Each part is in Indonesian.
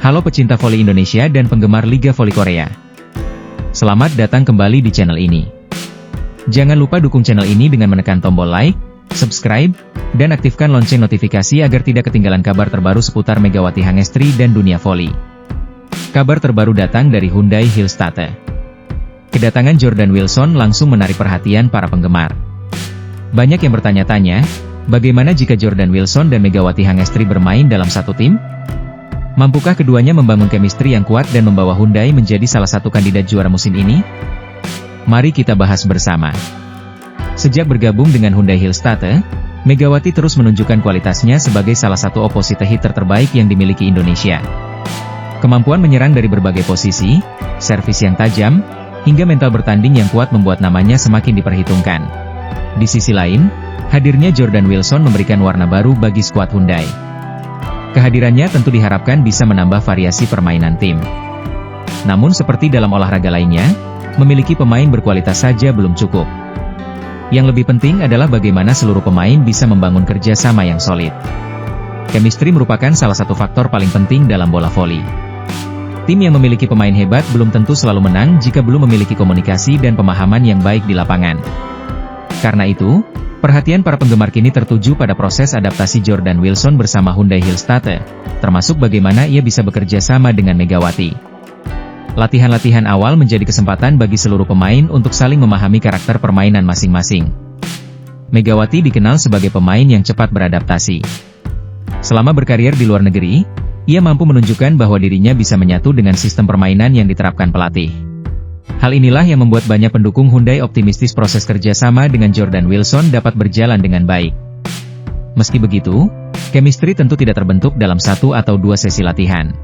Halo pecinta voli Indonesia dan penggemar Liga Voli Korea. Selamat datang kembali di channel ini. Jangan lupa dukung channel ini dengan menekan tombol like, subscribe, dan aktifkan lonceng notifikasi agar tidak ketinggalan kabar terbaru seputar Megawati Hangestri dan dunia voli. Kabar terbaru datang dari Hyundai Hillstatte. Kedatangan Jordan Wilson langsung menarik perhatian para penggemar. Banyak yang bertanya-tanya, bagaimana jika Jordan Wilson dan Megawati Hangestri bermain dalam satu tim? Mampukah keduanya membangun chemistry yang kuat dan membawa Hyundai menjadi salah satu kandidat juara musim ini? Mari kita bahas bersama. Sejak bergabung dengan Hyundai Hillstatte, Megawati terus menunjukkan kualitasnya sebagai salah satu opposite hitter terbaik yang dimiliki Indonesia. Kemampuan menyerang dari berbagai posisi, servis yang tajam, hingga mental bertanding yang kuat membuat namanya semakin diperhitungkan. Di sisi lain, hadirnya Jordan Wilson memberikan warna baru bagi skuad Hyundai. Kehadirannya tentu diharapkan bisa menambah variasi permainan tim. Namun seperti dalam olahraga lainnya, memiliki pemain berkualitas saja belum cukup. Yang lebih penting adalah bagaimana seluruh pemain bisa membangun kerja sama yang solid. Chemistry merupakan salah satu faktor paling penting dalam bola voli. Tim yang memiliki pemain hebat belum tentu selalu menang jika belum memiliki komunikasi dan pemahaman yang baik di lapangan. Karena itu, perhatian para penggemar kini tertuju pada proses adaptasi Jordan Wilson bersama Hyundai Hillstatte, termasuk bagaimana ia bisa bekerja sama dengan Megawati. Latihan-latihan awal menjadi kesempatan bagi seluruh pemain untuk saling memahami karakter permainan masing-masing. Megawati dikenal sebagai pemain yang cepat beradaptasi. Selama berkarier di luar negeri, ia mampu menunjukkan bahwa dirinya bisa menyatu dengan sistem permainan yang diterapkan pelatih. Hal inilah yang membuat banyak pendukung Hyundai optimistis proses kerjasama dengan Jordan Wilson dapat berjalan dengan baik. Meski begitu, chemistry tentu tidak terbentuk dalam satu atau dua sesi latihan.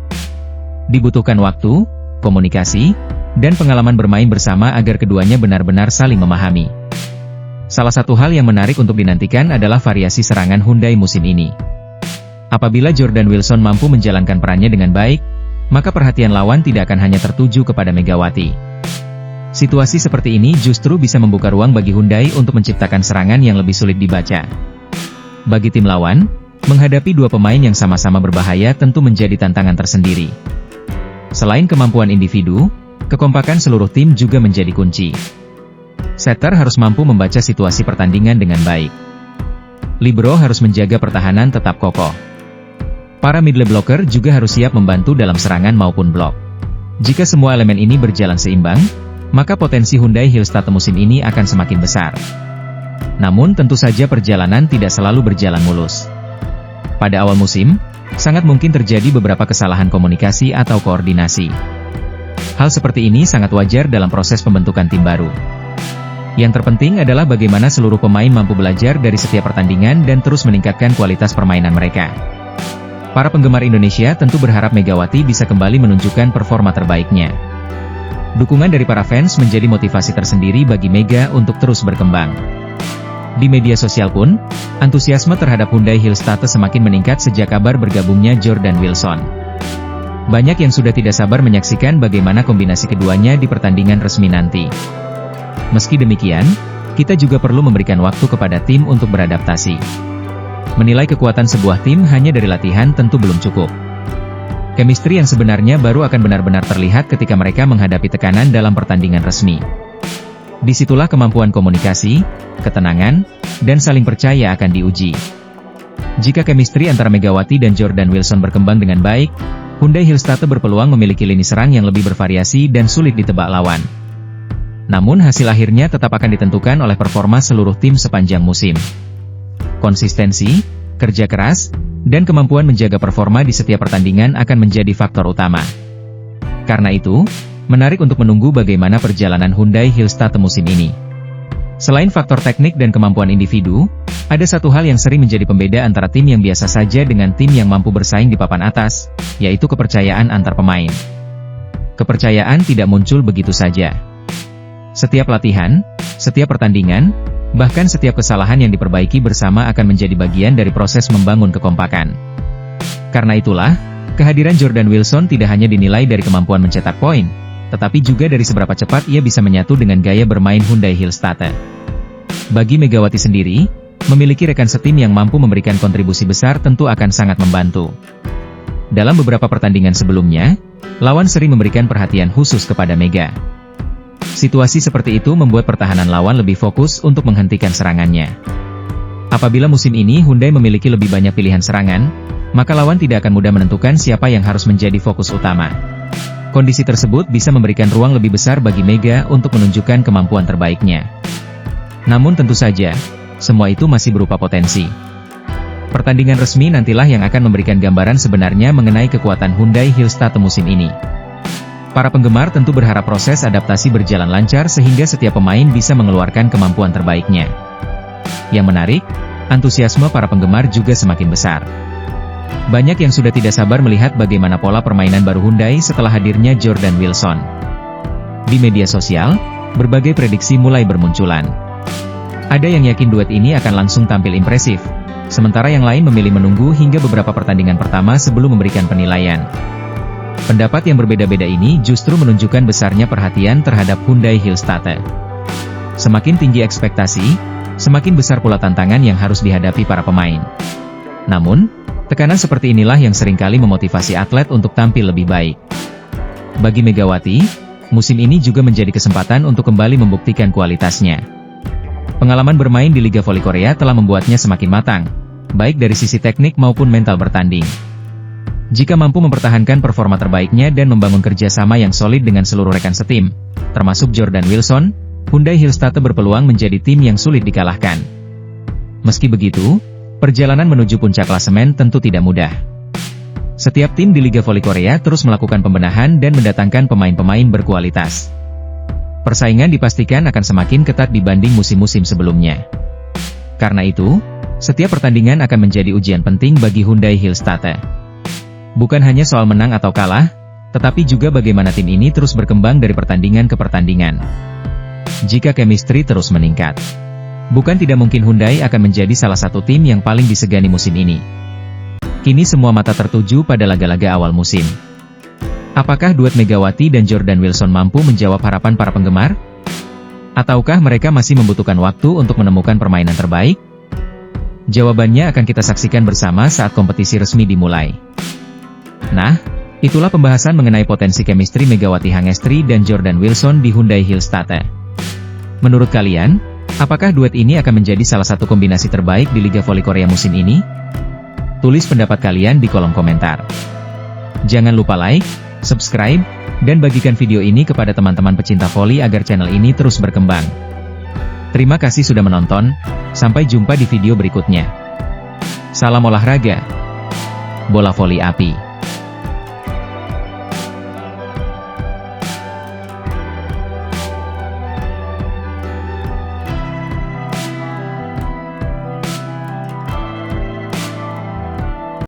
Dibutuhkan waktu, komunikasi, dan pengalaman bermain bersama agar keduanya benar-benar saling memahami. Salah satu hal yang menarik untuk dinantikan adalah variasi serangan Hyundai musim ini. Apabila Jordan Wilson mampu menjalankan perannya dengan baik, maka perhatian lawan tidak akan hanya tertuju kepada Megawati. Situasi seperti ini justru bisa membuka ruang bagi Hyundai untuk menciptakan serangan yang lebih sulit dibaca. Bagi tim lawan, menghadapi dua pemain yang sama-sama berbahaya tentu menjadi tantangan tersendiri. Selain kemampuan individu, kekompakan seluruh tim juga menjadi kunci. Setter harus mampu membaca situasi pertandingan dengan baik. Libero harus menjaga pertahanan tetap kokoh. Para middle blocker juga harus siap membantu dalam serangan maupun blok. Jika semua elemen ini berjalan seimbang, maka potensi Hyundai Hillstatte musim ini akan semakin besar. Namun tentu saja perjalanan tidak selalu berjalan mulus. Pada awal musim, sangat mungkin terjadi beberapa kesalahan komunikasi atau koordinasi. Hal seperti ini sangat wajar dalam proses pembentukan tim baru. Yang terpenting adalah bagaimana seluruh pemain mampu belajar dari setiap pertandingan dan terus meningkatkan kualitas permainan mereka. Para penggemar Indonesia tentu berharap Megawati bisa kembali menunjukkan performa terbaiknya. Dukungan dari para fans menjadi motivasi tersendiri bagi Mega untuk terus berkembang. Di media sosial pun, antusiasme terhadap Hyundai Hillstatte semakin meningkat sejak kabar bergabungnya Jordan Wilson. Banyak yang sudah tidak sabar menyaksikan bagaimana kombinasi keduanya di pertandingan resmi nanti. Meski demikian, kita juga perlu memberikan waktu kepada tim untuk beradaptasi. Menilai kekuatan sebuah tim hanya dari latihan tentu belum cukup. Chemistry yang sebenarnya baru akan benar-benar terlihat ketika mereka menghadapi tekanan dalam pertandingan resmi. Disitulah kemampuan komunikasi, ketenangan, dan saling percaya akan diuji. Jika chemistry antara Megawati dan Jordan Wilson berkembang dengan baik, Hyundai Hillstatte berpeluang memiliki lini serang yang lebih bervariasi dan sulit ditebak lawan. Namun hasil akhirnya tetap akan ditentukan oleh performa seluruh tim sepanjang musim. Konsistensi, kerja keras, dan kemampuan menjaga performa di setiap pertandingan akan menjadi faktor utama. Karena itu, menarik untuk menunggu bagaimana perjalanan Hyundai Hillstatte musim ini. Selain faktor teknik dan kemampuan individu, ada satu hal yang sering menjadi pembeda antara tim yang biasa saja dengan tim yang mampu bersaing di papan atas, yaitu kepercayaan antar pemain. Kepercayaan tidak muncul begitu saja. Setiap latihan, setiap pertandingan, bahkan setiap kesalahan yang diperbaiki bersama akan menjadi bagian dari proses membangun kekompakan. Karena itulah, kehadiran Jordan Wilson tidak hanya dinilai dari kemampuan mencetak poin, tetapi juga dari seberapa cepat ia bisa menyatu dengan gaya bermain Hyundai Hillstatte. Bagi Megawati sendiri, memiliki rekan setim yang mampu memberikan kontribusi besar tentu akan sangat membantu. Dalam beberapa pertandingan sebelumnya, lawan sering memberikan perhatian khusus kepada Mega. Situasi seperti itu membuat pertahanan lawan lebih fokus untuk menghentikan serangannya. Apabila musim ini Hyundai memiliki lebih banyak pilihan serangan, maka lawan tidak akan mudah menentukan siapa yang harus menjadi fokus utama. Kondisi tersebut bisa memberikan ruang lebih besar bagi Mega untuk menunjukkan kemampuan terbaiknya. Namun tentu saja, semua itu masih berupa potensi. Pertandingan resmi nantilah yang akan memberikan gambaran sebenarnya mengenai kekuatan Hyundai Hillstate musim ini. Para penggemar tentu berharap proses adaptasi berjalan lancar sehingga setiap pemain bisa mengeluarkan kemampuan terbaiknya. Yang menarik, antusiasme para penggemar juga semakin besar. Banyak yang sudah tidak sabar melihat bagaimana pola permainan baru Hyundai setelah hadirnya Jordan Wilson. Di media sosial, berbagai prediksi mulai bermunculan. Ada yang yakin duet ini akan langsung tampil impresif, sementara yang lain memilih menunggu hingga beberapa pertandingan pertama sebelum memberikan penilaian. Pendapat yang berbeda-beda ini justru menunjukkan besarnya perhatian terhadap Hyundai Hillstate. Semakin tinggi ekspektasi, semakin besar pula tantangan yang harus dihadapi para pemain. Namun, tekanan seperti inilah yang seringkali memotivasi atlet untuk tampil lebih baik. Bagi Megawati, musim ini juga menjadi kesempatan untuk kembali membuktikan kualitasnya. Pengalaman bermain di Liga Voli Korea telah membuatnya semakin matang, baik dari sisi teknik maupun mental bertanding. Jika mampu mempertahankan performa terbaiknya dan membangun kerjasama yang solid dengan seluruh rekan setim, termasuk Jordan Wilson, Hyundai Hillstate berpeluang menjadi tim yang sulit dikalahkan. Meski begitu, perjalanan menuju puncak klasemen tentu tidak mudah. Setiap tim di Liga Voli Korea terus melakukan pembenahan dan mendatangkan pemain-pemain berkualitas. Persaingan dipastikan akan semakin ketat dibanding musim-musim sebelumnya. Karena itu, setiap pertandingan akan menjadi ujian penting bagi Hyundai Hillstate. Bukan hanya soal menang atau kalah, tetapi juga bagaimana tim ini terus berkembang dari pertandingan ke pertandingan. Jika chemistry terus meningkat, bukan tidak mungkin Hyundai akan menjadi salah satu tim yang paling disegani musim ini. Kini semua mata tertuju pada laga-laga awal musim. Apakah duet Megawati dan Jordan Wilson mampu menjawab harapan para penggemar? Ataukah mereka masih membutuhkan waktu untuk menemukan permainan terbaik? Jawabannya akan kita saksikan bersama saat kompetisi resmi dimulai. Nah, itulah pembahasan mengenai potensi chemistry Megawati Hangestri dan Jordan Wilson di Hyundai Hillstate. Menurut kalian, apakah duet ini akan menjadi salah satu kombinasi terbaik di Liga Voli Korea musim ini? Tulis pendapat kalian di kolom komentar. Jangan lupa like, subscribe, dan bagikan video ini kepada teman-teman pecinta voli agar channel ini terus berkembang. Terima kasih sudah menonton, sampai jumpa di video berikutnya. Salam olahraga, bola voli api.